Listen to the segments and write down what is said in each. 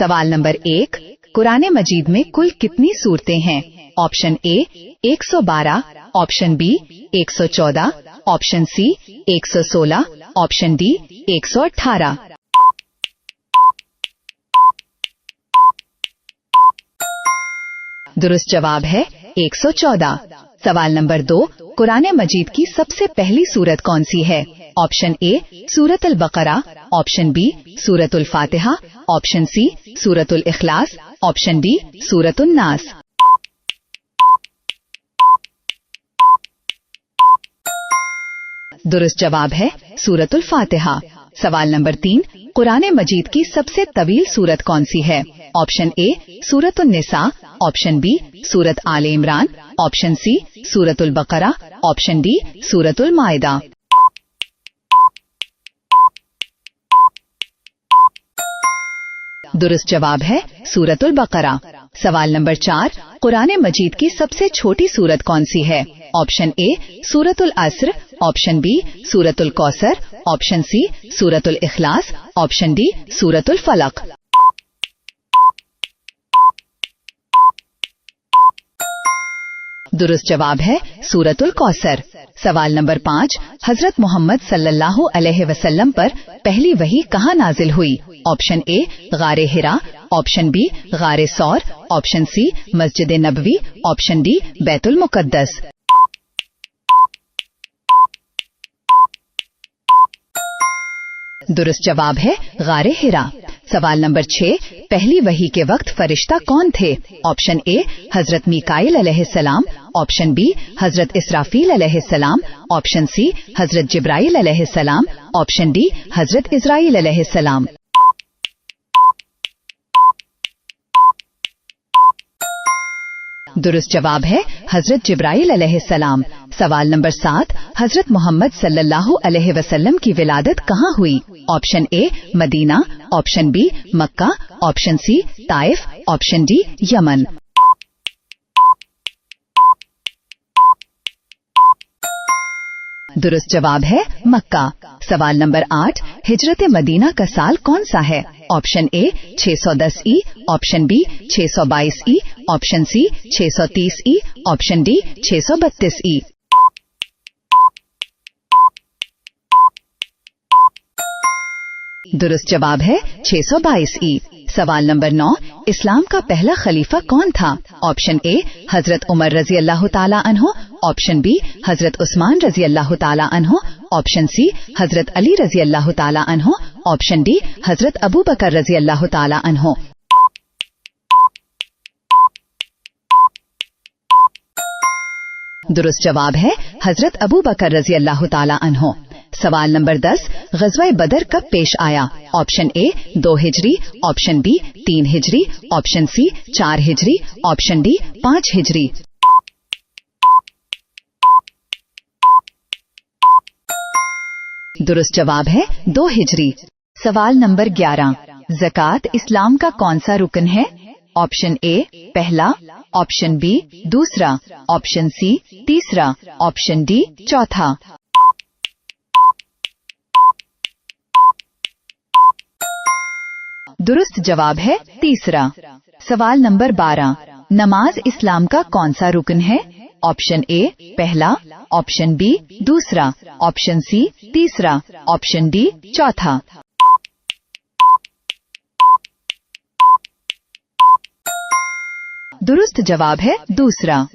सवाल नंबर 1, कुरान मजीद में कुल कितनी सूरतें हैं? Option A 112, option B 114, option C 116, option D 118। दुरुस्त जवाब है 114। सवाल नंबर 2, कुरान मजीद की सबसे पहली सूरत कौन सी है? ऑप्शन ए सूरत अल बकरा, ऑप्शन बी सूरत अल फातिहा, ऑप्शन सी सूरत अल इखलास, ऑप्शन डी सूरत अन नास। दुरुस्त जवाब है सूरत अल फातिहा। सवाल नंबर 3, कुरान मजीद की सबसे तवील सूरत कौन सी है? ऑप्शन ए सूरत अन निसा, ऑप्शन बी सूरत आले इमरान, ऑप्शन सी सूरत अल बकरा, ऑप्शन डी सूरत अल माइदा। दुरुस्त जवाब है सूरत अल बकरा। सवाल नंबर 4, कुरान मजीद की सबसे छोटी सूरत कौन सी है? ऑप्शन ए सूरत अल अस्र, ऑप्शन बी सूरत अल कौसर, ऑप्शन सी सूरत अल इखलास, ऑप्शन डी सूरत अल फलक। दुरुस्त जवाब है सूरत अल कौसर। सवाल नंबर 5, हजरत मोहम्मद सल्लल्लाहु अलैहि वसल्लम पर पहली वही कहाँ नाजिल हुई? ऑप्शन ए गारे हिरा, ऑप्शन बी गारे सौर, ऑप्शन सी मस्जिद नबवी, ऑप्शन डी बैतुल मुकद्दस। दुरुस्त जवाब है गारे हिरा। सवाल नंबर 6, पहली वही के वक्त फरिश्ता कौन थे? ऑप्शन ए हजरत मीकाईल अलैहिस्सलाम, ऑप्शन बी हजरत इसराफील अलैहिस्सलाम, ऑप्शन सी हजरत जिब्राईल अलैहिस्सलाम, ऑप्शन डी हजरत इजराइल अलैहिस्सलाम। दुरुस्त जवाब है हजरत जिब्राइल अलैहिस्सलाम। सवाल नंबर 7, हजरत मोहम्मद सल्लल्लाहु अलैहि वसल्लम की विलादत कहाँ हुई? Option A Medina, option B Mecca, option C Taif, option D Yemen. दुरुस्त जवाब है मक्का। सवाल नंबर 8, हिजरत मदीना का साल कौन सा है? ऑप्शन ए 610 ई, ऑप्शन बी 622 ई, ऑप्शन सी 630 ई, ऑप्शन डी 632 ई। दुरुस्त जवाब है 622 ई। सवाल नंबर 9, इस्लाम का पहला खलीफा कौन था? ऑप्शन ए हजरत उमर रजी अल्लाह ताला अन्हो, ऑप्शन बी हजरत उस्मान रजी अल्लाह ताला अन्हो, ऑप्शन सी हजरत अली रजी अल्लाह ताला अन्हो, ऑप्शन डी हजरत अबू बकर रजी अल्लाह ताला अन्हो। दुरुस्त जवाब है हजरत अबू बकर रजी अल्लाह ताला अन्हो। सवाल नंबर 10, ग़ज़वा बदर कब पेश आया? ऑप्शन ए 2 हिजरी, ऑप्शन बी 3 हिजरी, ऑप्शन सी 4 हिजरी, ऑप्शन डी 5 हिजरी। दुरुस्त जवाब है 2 हिजरी। सवाल नंबर 11, ज़कात इस्लाम का कौन सा रुकन है? ऑप्शन ए पहला, ऑप्शन बी दूसरा, ऑप्शन सी तीसरा, ऑप्शन डी चौथा। दुरुस्त जवाब है तीसरा। सवाल नंबर 12, नमाज इस्लाम का कौन सा रुकन है? ऑप्शन ए पहला, ऑप्शन बी दूसरा, ऑप्शन सी तीसरा, ऑप्शन डी चौथा। दुरुस्त जवाब है दूसरा।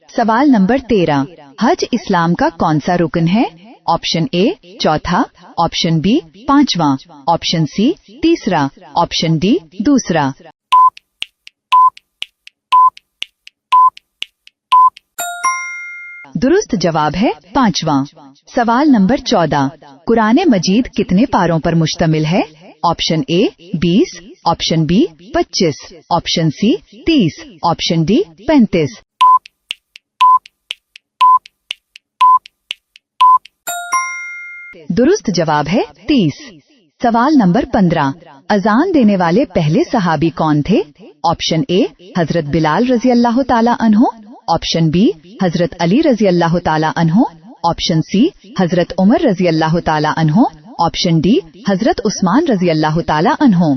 सवाल नंबर 13, हज इस्लाम का कौन सा रुकन है? ऑप्शन ए चौथा, ऑप्शन बी पांचवा, ऑप्शन सी तीसरा, ऑप्शन डी दूसरा। दुरुस्त जवाब है पांचवा। सवाल नंबर 14, कुरान मजीद कितने पारों पर मुश्तमिल है? Option A 20, option B 25, option C 30, option D 35। दुरुस्त जवाब है 30। सवाल नंबर 15, अजान देने वाले पहले सहाबी कौन थे? ऑप्शन ए हजरत बिलाल रजी अल्लाह ताला अन्हो, ऑप्शन बी हजरत अली रजी अल्लाह ताला अन्हो, ऑप्शन सी हजरत उमर रजी अल्लाह ताला अन्हो, ऑप्शन डी हजरत उस्मान रजी अल्लाह ताला अन्हो।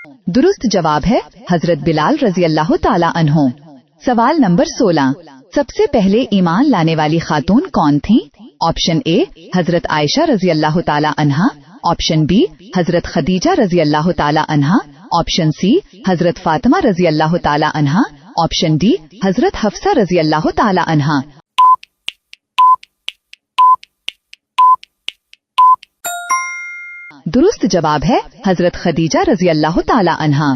दुरुस्त जवाब है हजरत बिलाल रजी अल्लाह ताला अन्हो। सवाल नंबर 16, सबसे पहले ईमान लाने वाली खातून कौन थीं? ऑप्शन ए हजरत आयशा रजी अल्लाह ताला अन्हा, ऑप्शन बी हजरत खदीजा रजी अल्लाह ताला अन्हा, ऑप्शन सी हजरत फातिमा रजी अल्लाह ताला अन्हा, ऑप्शन डी हजरत हफ्सा रजी अल्लाह ताला अन्हा। दुरुस्त जवाब है हजरत खदीजा रजी अल्लाह ताला अन्हा।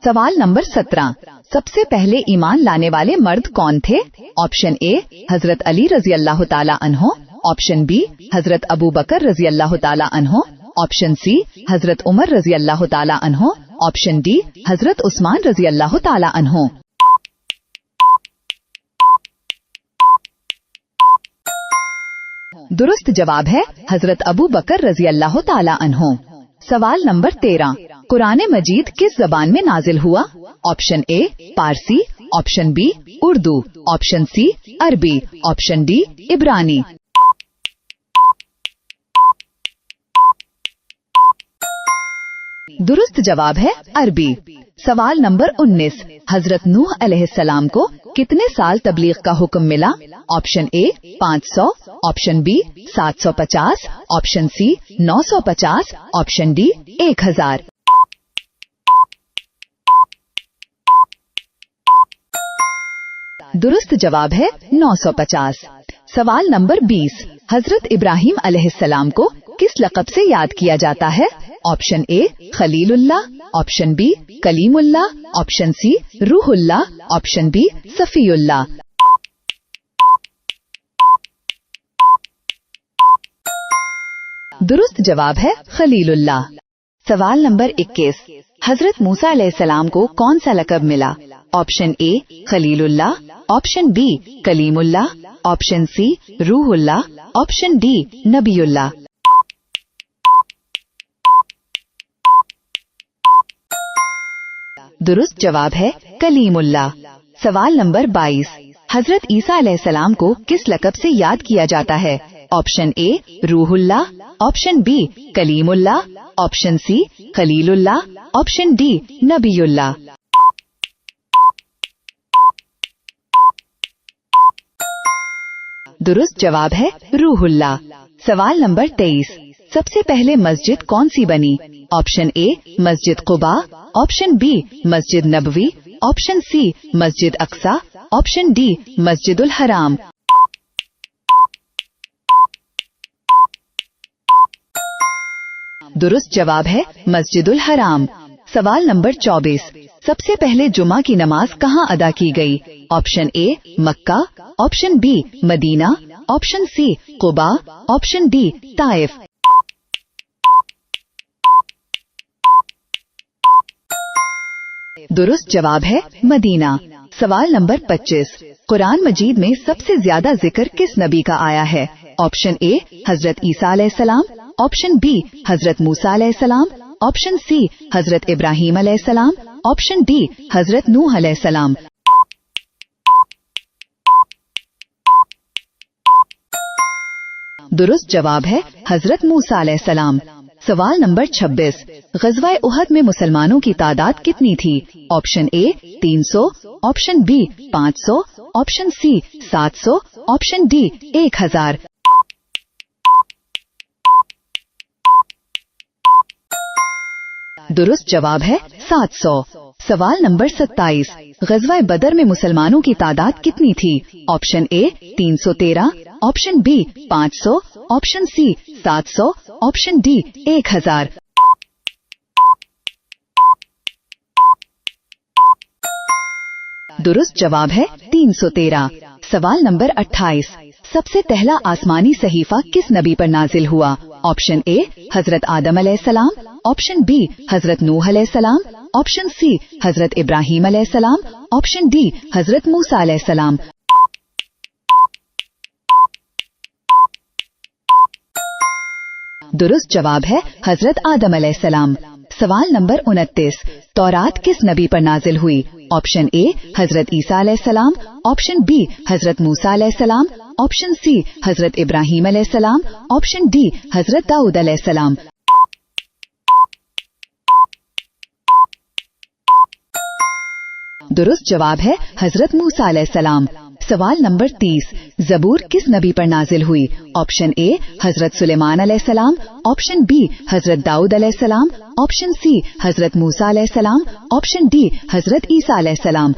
सवाल नंबर 17, सबसे पहले ईमान लाने वाले मर्द कौन थे? ऑप्शन ए हजरत अली रजी अल्लाह ताला अन्हो, ऑप्शन बी हजरत अबू बकर रजी अल्लाह ताला अन्हो, ऑप्शन सी हजरत उमर रजी अल्लाह ताला अन्हो, ऑप्शन डी हजरत उस्मान रजी अल्लाह ताला अन्हो। दुरुस्त जवाब है हजरत अबू बकर रजी अल्लाह ताला अन्हो। सवाल नंबर 13, कुरान मजीद किस जबान में नाजिल हुआ? Option A Parsi, option B Urdu, option C Arabi, option D इब्रानी। दुरुस्त जवाब है अरबी। सवाल नंबर 19, हजरत नूह अलैहिस्सलाम को कितने साल तबलीग का हुक्म मिला? Option A 500, option B 750, option C 950, option D 1000। दुरुस्त जवाब है 950। सवाल नंबर 20, हजरत इब्राहिम अलैहिस्सलाम को किस लक़ब से याद किया जाता है? ऑप्शन ए खलीलुल्लाह, ऑप्शन बी कलीमुल्लाह, ऑप्शन सी रूहुल्लाह, ऑप्शन बी सफीउल्लाह। दुरुस्त जवाब है खलीलुल्लाह। सवाल नंबर 21, हजरत मूसा अलैहिस्सलाम को कौन सा लक़ब मिला? ऑप्शन ए खलीलुल्लाह, ऑप्शन बी कलीमुल्लाह, ऑप्शन सी रूहुल्लाह, ऑप्शन डी नबीउल्लाह। दुरुस्त जवाब है कलीमुल्लाह। सवाल नंबर 22, हजरत ईसा अलैहिस्सलाम को किस लक़ब से याद किया जाता है? ऑप्शन ए रूहुल्लाह, ऑप्शन बी कलीमुल्लाह, ऑप्शन सी खलीलुल्लाह, ऑप्शन डी नबीउल्लाह। दुरुस्त जवाब है रूहुल्लाह। सवाल नंबर 23, सबसे पहले मस्जिद कौन सी बनी? ऑप्शन ए मस्जिद कुबा, ऑप्शन बी मस्जिद नबवी, ऑप्शन सी मस्जिद अक्सा, ऑप्शन डी मस्जिदुल हराम। दुरुस्त जवाब है मस्जिदुल हराम। सवाल नंबर 24, सबसे पहले जुमा की नमाज कहाँ अदा की गई? Option A Mecca, option B Medina, option C Quba, option D Taif. दुरुस्त जवाब है मदीना। सवाल नंबर 25, कुरान मजीद में सबसे ज्यादा जिक्र किस नबी का आया है? ऑप्शन ए हजरत ईसा अलैहिस्सलाम, ऑप्शन बी हजरत मूसा अलैहिस्सलाम, ऑप्शन सी हजरत इब्राहिम अलैहिस्सलाम, ऑप्शन डी हजरत नूह अलैहिस्सलाम। दुरुस्त जवाब है हजरत मूसा अलैहिस्सलाम। सवाल नंबर 26, ग़ज़वा उहद में मुसलमानों की तादाद कितनी थी? Option A 300, option B 500, option C 700, option D 1000। दुरुस्त जवाब है 700। सवाल नंबर 27, ग़ज़वा बदर में मुसलमानों की तादाद कितनी थी? Option A 313, option B 500, option C 700, option D 1000। दुरुस्त जवाब है 313। सवाल नंबर 28, सबसे पहला आसमानी सहीफा किस नबी पर नाजिल हुआ? ऑप्शन ए हजरत आदम अलैहिस्सलाम, ऑप्शन बी हजरत नूह अलैहिस्सलाम, ऑप्शन सी हजरत इब्राहिम अलैहिस्सलाम, ऑप्शन डी हजरत मूसा अलैहिस्सलाम। दुरुस्त जवाब है हजरत आदम अलैहिस्सलाम। सवाल नंबर 29, तौरात किस नबी पर नाजिल हुई? ऑप्शन ए हजरत ईसा अलैहिस्सलाम, ऑप्शन बी हजरत मूसा अलैहिस्सलाम, ऑप्शन सी हजरत इब्राहिम अलैहिस्सलाम, ऑप्शन डी हजरत दाऊद अलैहिस्सलाम। दुरुस्त जवाब है हजरत मूसा अलैहिस्सलाम। सवाल नंबर 30, ज़बूर किस नबी पर नाजिल हुई? ऑप्शन ए हजरत सुलेमान अलैहिस्सलाम, ऑप्शन बी हजरत दाऊद अलैहिस्सलाम, ऑप्शन सी हजरत मूसा अलैहिस्सलाम, ऑप्शन डी हजरत ईसा अलैहिस्सलाम।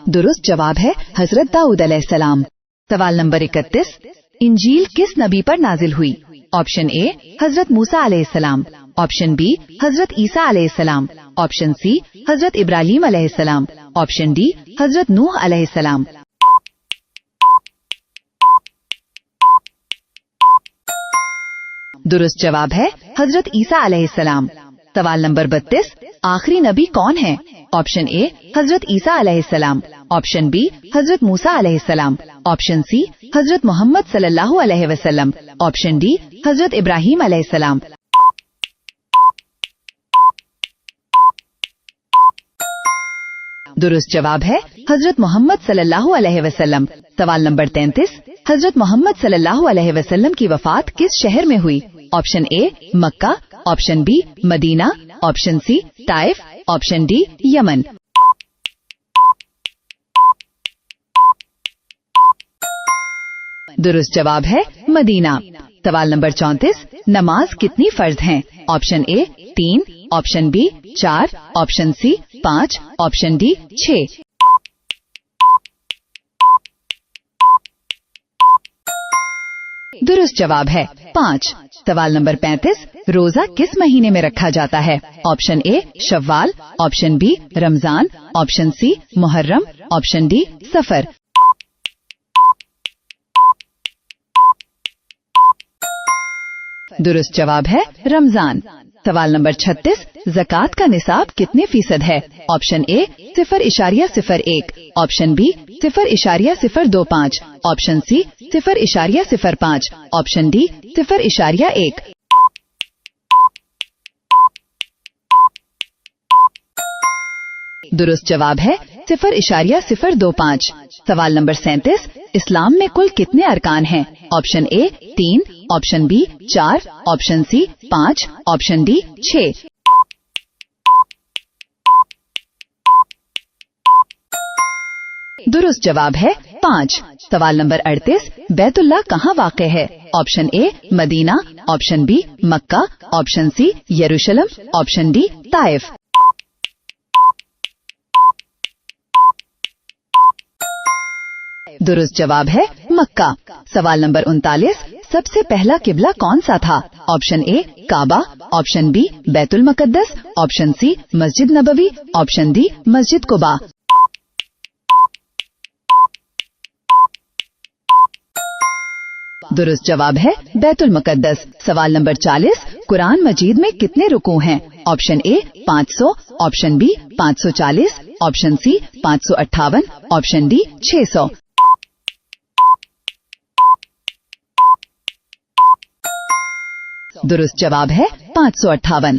दुरुस्त जवाब है हजरत दाऊद अलैहिस्सलाम। सवाल नंबर 31, इंजील किस नबी पर नाजिल हुई? ऑप्शन ए हजरत मूसा अलैहिस्सलाम, ऑप्शन बी हजरत ईसा अलैहिस्सलाम, ऑप्शन सी हजरत इब्राहीम अलैहिस्सलाम, ऑप्शन डी हजरत नूह अलैहिस्सलाम। दुरुस्त जवाब है हजरत ईसा अलैहिस्सलाम। सवाल नंबर 32, आखिरी नबी कौन है? ऑप्शन ए हजरत ईसा अलैहिस्सलाम, ऑप्शन बी हजरत मूसा अलैहिस्सलाम, ऑप्शन सी हजरत मोहम्मद सल्लल्लाहु अलैहि वसल्लम, ऑप्शन डी हजरत इब्राहीम अलैहिस्सलाम। दुरुस्त जवाब है हजरत मोहम्मद सल्लल्लाहु अलैहि वसल्लम। सवाल नंबर 33, हजरत मोहम्मद सल्लल्लाहु अलैहि वसल्लम की वफात किस शहर में हुई? Option A Mecca, option B Medina, option C Taif, option D Yemen. दुरुस्त जवाब है मदीना। सवाल नंबर 34, नमाज कितनी फर्ज हैं? Option A 3, option B 4, option C 5, option D 6। दुरुस्त जवाब है 5। सवाल नंबर 35, रोजा किस महीने में रखा जाता है? ऑप्शन ए शव्वाल, ऑप्शन बी रमजान, ऑप्शन सी मुहर्रम, ऑप्शन डी सफर। दुरुस्त जवाब है रमजान। सवाल नंबर 36, ज़कात का निसाब कितने फीसद है? Option A 0.01, option B 0.025, option C 0.05, option D 0.1। दुरुस्त जवाब है 0.025। सवाल नंबर 37, इस्लाम में कुल कितने अरकान हैं? Option A 3, option B 4, option C 5, option D 6। दुरुस्त जवाब है 5। सवाल नंबर 38, बैतुल्लाह कहाँ वाक़ है? Option A Medina, option B Mecca, option C Jerusalem, option D Taif. दुरुस्त जवाब है मक्का। सवाल नंबर 39, सबसे पहला किबला कौन सा था? ऑप्शन ए काबा, ऑप्शन बी बैतुल मुकद्दस, ऑप्शन सी मस्जिद नबवी, ऑप्शन डी मस्जिद कुबा। दुरुस्त जवाब है बैतुल मुकद्दस। सवाल नंबर 40, कुरान मजीद में कितने रुकू हैं? Option A 500, option B 540, option C 558, option D 600। दुरुस्त जवाब है 558।